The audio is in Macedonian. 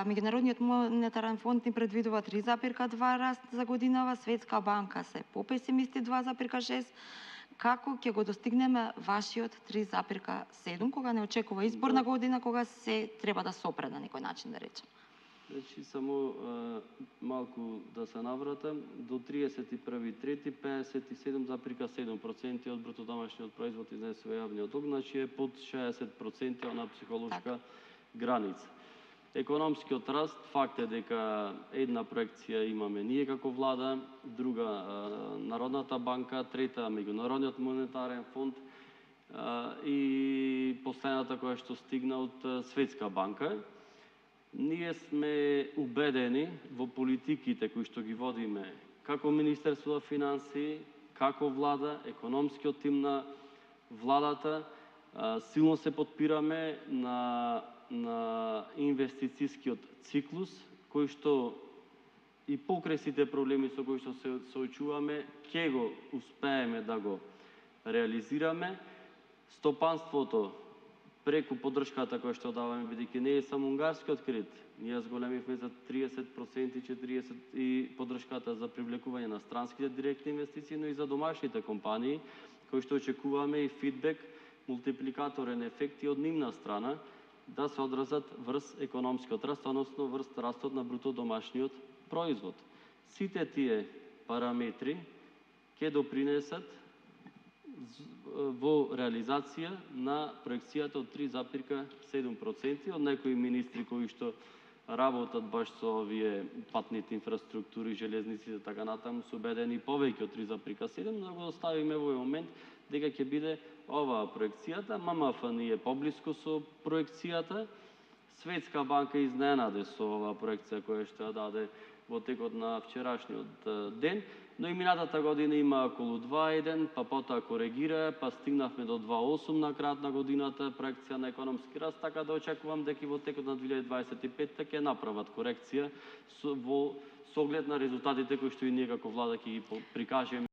Меѓународниот монетарен фонд ни предвидува 3,2 раст за годинава, Светска банка се попесимисти 2,6. Како ќе го достигнеме вашиот 3,7, кога не очекува изборна година, кога се треба да сопре на некој начин, да речем? Значи, само малку да се навратам, до 31.3. 57,7% од бруто домашниот производ изнесува јавниот дug, значи е под 60% на психолошка граница. Економскиот раст, факт е дека една проекција имаме ние како влада, друга Народната банка, трета Меѓународниот монетарен фонд и последната која што стигна од Светска банка. Ние сме убедени во политиките кои што ги водиме како Министерство за финансии, како влада, економскиот тим на владата, силно се подпираме на инвестицијскиот циклус, кој што и покрај сите проблеми со кои што се соочуваме, ќе го успееме да го реализираме. Стопанството, преку поддршката која што даваме, бидејќи не е само унгарскиот кредит, ние зголемивме за 30% 40% и поддршката за привлекување на странските директни инвестиции, но и за домашните компании, кои што очекуваме и фидбек, мултипликаторен ефект и од нивна страна, да се одразат врз економскиот раст, односно врз растот на бруто домашниот производ. Сите тие параметри ќе допринесат во реализација на проекцијата од 3,7%. Од некои министри кои што работат баш со овие патните инфраструктури, железниците, така натаму, се убедени повеќе од 3,7%, но го оставиме во овој момент дека ќе биде оваа проекцијата. ММФ ни е поблиску со проекцијата. Светска банка изненаде со оваа проекција која што ја даде во текот на вчерашниот ден, но и минатата година има околу 2,1, па потоа коригира, па стигнавме до 2,8 на крајот на годината проекција на економски раст, така да очекувам дека во текот на 2025 ќе направат корекција со оглед на резултатите кои што и ние како влада ќе ги прикажеме.